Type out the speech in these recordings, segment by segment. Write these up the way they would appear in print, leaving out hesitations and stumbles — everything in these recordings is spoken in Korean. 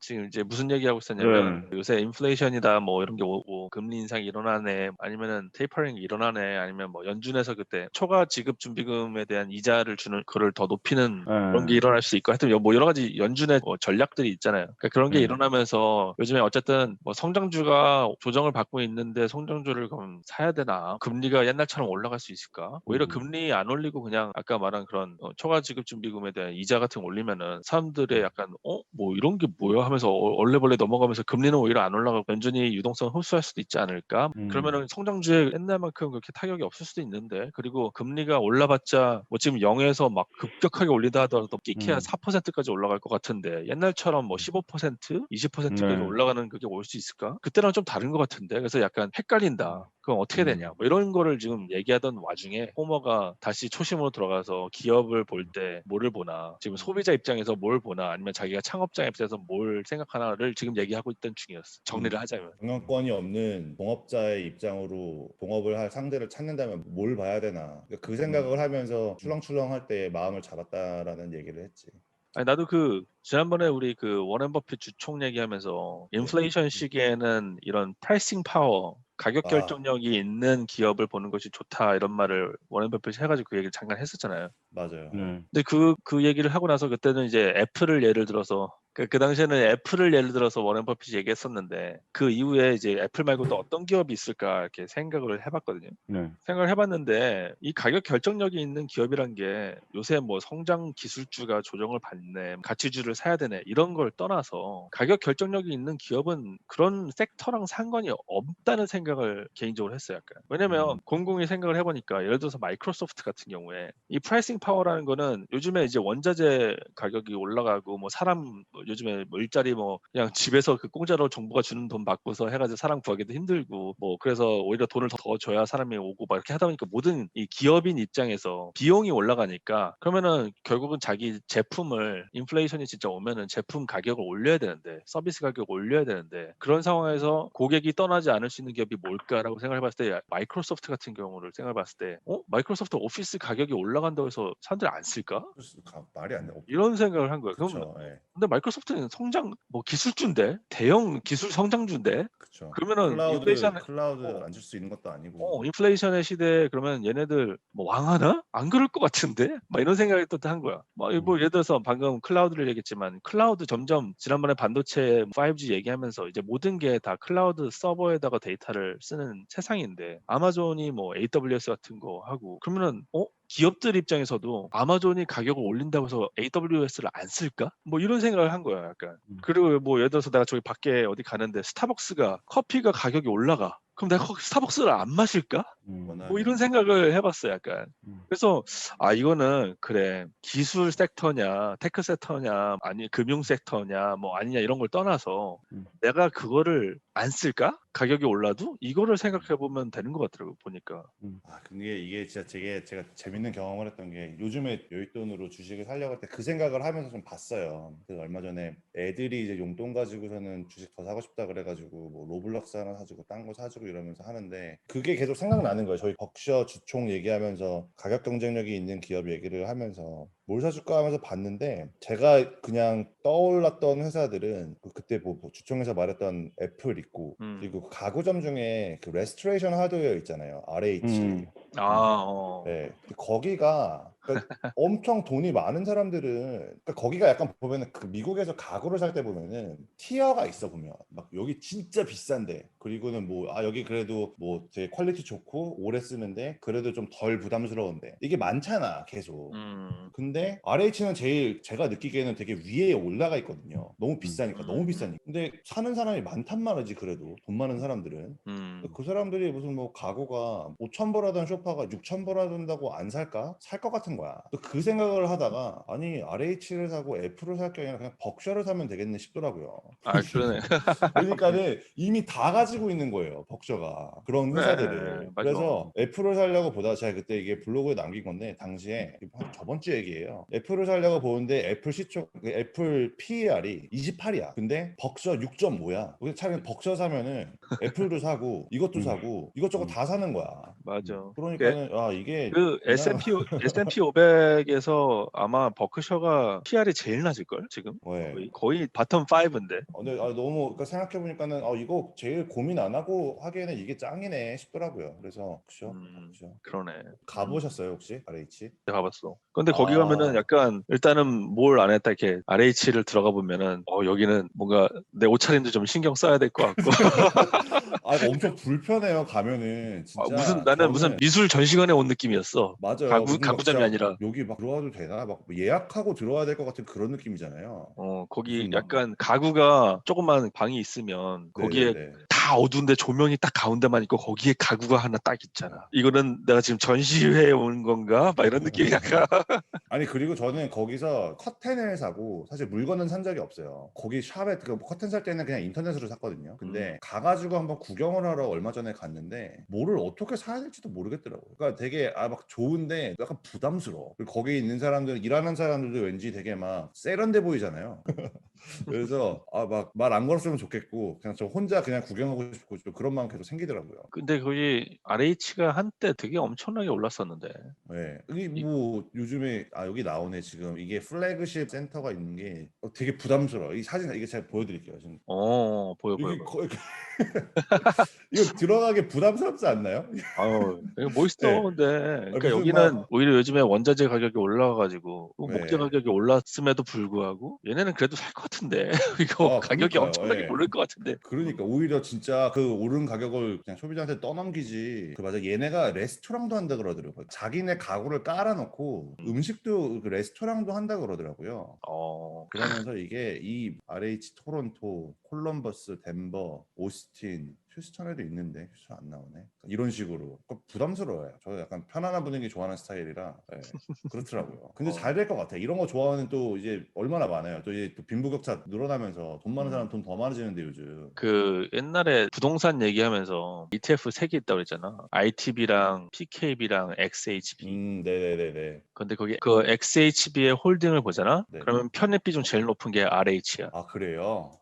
지금 이제 무슨 얘기하고 있었냐면 네. 요새 인플레이션이다 뭐 이런 게 오고 금리 인상이 일어나네 아니면은 테이퍼링이 일어나네 아니면 뭐 연준에서 그때 초과 지급 준비금에 대한 이자를 주는 거를 더 높이는 그런 게 예. 일어날 수 있고 하여튼 뭐 여러 가지 연준의 뭐 전략들이 있잖아요. 그러니까 그런 게 일어나면서 요즘에 어쨌든 뭐 성장주가 조정을 받고 있는데 성장주를 그럼 사야 되나? 금리가 옛날처럼 올라갈 수 있을까? 오히려 금리 안 올리고 그냥 아까 말한 그런 초과 지급 준비금에 대한 이자 같은 거 올리면은 사람들의 약간 뭐 이런 게 뭐야 하면서 얼레벌레 넘어가면서 금리는 오히려 안 올라가고 연준이 유동성을 흡수할 수도 있지 않을까? 그러면은 성장주에 옛날만큼 그렇게 타격이 없을 수도 있는데 그리고 금리가 올라봤자 뭐 지금 0에서 막 급격하게 올리다 하더라도 끼케야 4%까지 올라갈 것 같은데 옛날처럼 뭐 15%, 20%까지 네. 올라가는 그게 올 수 있을까? 그때랑 좀 다른 것 같은데 그래서 약간 헷갈린다. 그럼 어떻게 되냐? 뭐 이런 거를 지금 얘기하던 와중에 호머가 다시 초심으로 들어가서 기업을 볼 때 뭐를 보나, 지금 소비자 입장에서 뭘 보나, 아니면 자기가 창업자 입장에서 뭘 생각하나를 지금 얘기하고 있던 중이었어. 정리를 하자면. 경영권이 없는 동업자의 입장으로 동업을 할 상대를 찾는다면 뭘 봐야 되나. 그러니까 그 생각을 음. 하면서 출렁출렁할 때 마음을 잡았다라는 얘기를 했지. 아니 나도 그 지난번에 우리 그 워렌 버핏 주총 얘기하면서 네. 인플레이션 시기에는 이런 프라이싱 파워 가격 아, 결정력이 있는 기업을 보는 것이 좋다 이런 말을 워렌 버핏이 해가지고 그 얘기를 잠깐 했었잖아요. 맞아요. 네. 근데 그 얘기를 하고 나서 그때는 이제 애플을 예를 들어서 그 당시에는 애플을 예를 들어서 워렌 버핏이 얘기했었는데 그 이후에 이제 애플 말고 또 어떤 기업이 있을까 이렇게 생각을 해봤거든요. 네. 생각을 해봤는데 이 가격 결정력이 있는 기업이란 게 요새 뭐 성장 기술주가 조정을 받네, 가치주를 사야 되네 이런 걸 떠나서 가격 결정력이 있는 기업은 그런 섹터랑 상관이 없다는 생각을 개인적으로 했어요. 약간. 왜냐면 곰곰이 생각을 해보니까 예를 들어서 마이크로소프트 같은 경우에 이 프라이싱 파워라는 거는 요즘에 이제 원자재 가격이 올라가고 뭐 사람 요즘에 뭐 일자리 뭐 그냥 집에서 그 공짜로 정부가 주는 돈 받고서 해가지고 사람 구하기도 힘들고 뭐 그래서 오히려 돈을 더 줘야 사람이 오고 막 이렇게 하다 보니까 모든 이 기업인 입장에서 비용이 올라가니까 그러면은 결국은 자기 제품을 인플레이션이 진짜 오면은 제품 가격을 올려야 되는데 서비스 가격을 올려야 되는데 그런 상황에서 고객이 떠나지 않을 수 있는 기업이 뭘까라고 생각해 봤을 때 마이크로소프트 같은 경우를 생각해 봤을 때 마이크로소프트 오피스 가격이 올라간다고 해서 사람들이 안 쓸까? 말이 안 돼. 이런 생각을 한 거예요. 그럼 그쵸. 예. 근데 마이크로소프트는 성장 뭐 기술주인데 대형 기술 성장주인데 그쵸. 그러면은 클라우드 어, 안 줄 수 있는 것도 아니고. 인플레이션의 시대에 그러면 얘네들 뭐 왕하나? 안 그럴 것 같은데? 막 이런 생각이 또 한 거야. 뭐 예를 들어서 방금 클라우드를 얘기했지만 클라우드 점점 지난번에 반도체 5G 얘기하면서 이제 모든 게 다 클라우드 서버에다가 데이터를 쓰는 세상인데 아마존이 뭐 AWS 같은 거 하고 그러면은 기업들 입장에서도 아마존이 가격을 올린다고 해서 AWS를 안 쓸까? 뭐 이런 생각을 한 거야, 약간. 그리고 뭐 예를 들어서 내가 저기 밖에 어디 가는데 스타벅스가 커피가 가격이 올라가. 그럼 내가 거기 스타벅스를 안 마실까? 뭐 원하면. 이런 생각을 해봤어, 약간. 그래서 이거는 그래 기술 섹터냐, 테크 섹터냐, 아니 금융 섹터냐, 뭐 아니냐 이런 걸 떠나서 내가 그거를 안 쓸까? 가격이 올라도 이거를 생각해 보면 되는 것 같더라고 보니까. 근데 이게 진짜 제가 재밌는 경험을 했던 게 요즘에 여윳돈으로 주식을 살려고 할 때 그 생각을 하면서 좀 봤어요. 그 얼마 전에 애들이 이제 용돈 가지고서는 주식 더 사고 싶다 그래가지고 뭐 로블록스 하나 사주고 딴 거 사주고 이러면서 하는데 그게 계속 생각나는 거예요. 저희 벅셔 주총 얘기하면서 가격 경쟁력이 있는 기업 얘기를 하면서 뭘 사줄까 하면서 봤는데 제가 그냥 떠올랐던 회사들은 그때 뭐 주총에서 말했던 애플 있고 그리고 그 가구점 중에 그 레스토레이션 하드웨어 있잖아요. RH. 네. 거기가 그러니까 엄청 돈이 많은 사람들은 그러니까 거기가 약간 보면은 그 미국에서 가구를 살 때 보면은 티어가 있어 보면 막 여기 진짜 비싼데 그리고는 뭐 여기 그래도 뭐 되게 퀄리티 좋고 오래 쓰는데 그래도 좀 덜 부담스러운데 이게 많잖아 계속. 근데 RH는 제일 제가 느끼기에는 되게 위에 올라가 있거든요. 너무 비싸니까 너무 비싸니까. 근데 사는 사람이 많단 말이지 그래도 돈 많은 사람들은. 그 사람들이 무슨 뭐 가구가 5천 불 하던 소파가 6천 불 하던다고 안 살까? 살 것 같은 거야. 또 그 생각을 하다가 아니 RH를 사고 애플을 살 게 아니라 그냥 벅셔를 사면 되겠네 싶더라고요. 그러네. 그러니까는 이미 다 가지고 있는 거예요. 벅셔가. 그런 회사들을. 그래, 맞아. 그래서 애플을 살려고 보다 제가 그때 이게 블로그에 남긴 건데 당시에 저번 주 얘기예요. 애플을 살려고 보는데 애플 시총 애플 PER이 28이야. 근데 벅셔 6.5야. 그래서 차라리 벅셔 사면은 애플도 사고 이것도 사고 이것저것 다 사는 거야. 맞아. 그러니까는 이게 그 그냥 S&P S&P 500에서 아마 버크셔가 PR이 제일 낮을 걸 지금 네. 거의 바텀 5인데. 근데 너무 그러니까 생각해 보니까는 이거 제일 고민 안 하고 하기에는 이게 짱이네 싶더라고요. 그래서 그죠? 그러네. 가보셨어요 혹시 RH? 내가 가봤어. 근데 거기 가면은 아, 약간 일단은 뭘 안 했다 이렇게 RH를 들어가 보면은 여기는 뭔가 내 옷차림도 좀 신경 써야 될 것 같고. 이거 엄청 불편해요. 가면은 무슨 진짜 나는 무슨 저는 미술 전시관에 온 느낌이었어. 맞아요. 무슨 막 가구점이 진짜 아니라. 여기 막 들어와도 되나? 막뭐 예약하고 들어와야 될 것 같은 그런 느낌이잖아요. 거기 무슨 막 약간 가구가 조그만 방이 있으면 거기에 네네네. 다 어두운데 조명이 딱 가운데만 있고 거기에 가구가 하나 딱 있잖아. 이거는 내가 지금 전시회에 온 건가? 막 이런 느낌이 약간. 아니 그리고 저는 거기서 커튼을 사고 사실 물건은 산 적이 없어요. 거기 샵에 그 커튼 살 때는 그냥 인터넷으로 샀거든요. 근데 가가지고 한번 구경을 하러 얼마 전에 갔는데 뭐를 어떻게 사야 될지도 모르겠더라고요. 그러니까 되게 막 좋은데 약간 부담스러워. 그리고 거기 있는 사람들 일하는 사람들도 왠지 되게 막 세련돼 보이잖아요. 그래서 막 말 안 걸었으면 좋겠고 그냥 저 혼자 그냥 구경하고 싶고 좀 그런 마음 계속 생기더라고요. 근데 거기 RH가 한때 되게 엄청나게 올랐었는데. 네. 이게 이- 뭐 요즘에 여기 나오네 지금 이게 플래그십 센터가 있는 게 되게 부담스러워. 이 사진 이게 제가 보여드릴게요. 지금 보여 보여 여기 보여. 거의 이거 들어가기 부담스럽지 않나요? 아유, 이거 멋있어. 네. 근데 그러니까 무슨 여기는 막 오히려 요즘에 원자재 가격이 올라가가지고 목재 네. 가격이 올랐음에도 불구하고 얘네는 그래도 살 것 같은데 이거 가격이 그러니까요. 엄청나게 예. 오를 것 같은데. 그러니까 오히려 진짜 그 오른 가격을 그냥 소비자한테 떠넘기지. 맞아. 얘네가 레스토랑도 한다 그러더라고요. 자기네 가구를 깔아놓고 음, 음식도 그 레스토랑도 한다 그러더라고요. 어, 그러면서 이게 이 RH 토론토, 콜럼버스, 덴버, 오스틴, 휴스턴에도 있는데 휴스턴 안 나오네. 이런 식으로 부담스러워요. 저 약간 편안한 분위기 좋아하는 스타일이라 그렇더라고요. 근데 어, 잘 될 것 같아. 이런 거 좋아하는 또 이제 얼마나 많아요. 또 이제 또 빈부격차 늘어나면서 돈 많은 사람 음. 돈 더 많아지는데 요즘. 그 옛날에 부동산 얘기하면서 ETF 세 개 있다고 그랬잖아. ITB랑 PKB랑 XHB. 네네네네. 근데 거기 그 XHB의 홀딩을 보잖아. 네. 그러면 편입 비중 제일 높은 게 RH야. 그래요?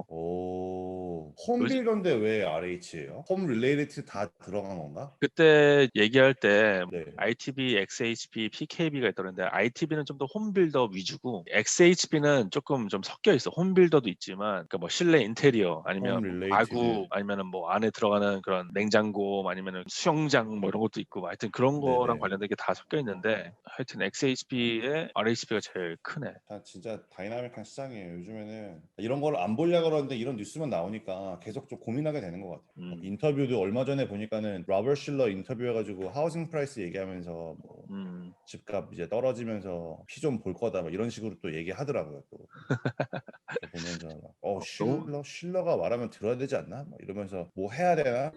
오, 요즘 홈빌더인데 왜 RH예요? 홈 릴레이티드 다 들어간 건가? 그때 얘기할 때 네. ITB, XHB, PKB가 있다는데 ITB는 좀 더 홈빌더 위주고 XHB는 조금 좀 섞여 있어. 홈빌더도 있지만 그러니까 뭐 실내 인테리어 홈 아니면 뭐 가구 릴레이티드. 아니면은 뭐 안에 들어가는 그런 냉장고 아니면은 수영장 뭐 이런 것도 있고 하여튼 그런 거랑 네네. 관련된 게 다 섞여 있는데 하여튼 XHB에 RHB가 제일 크네. 진짜 다이나믹한 시장이에요. 요즘에는 이런 걸 안 보려고 그러는데 이런 뉴스만 나오니까 계속 좀 고민하게 되는 것 같아요. 막 음, 인터뷰도 얼마 전에 보니까는 로버트 실러 인터뷰해가지고 하우징 프라이스 얘기하면서 뭐 음. 집값 이제 떨어지면서 피 좀 볼 거다 막 이런 식으로 또 얘기하더라고요. 또 그거 보면서 막, 너무 실러가 말하면 들어야 되지 않나? 막 이러면서 뭐 해야 되나?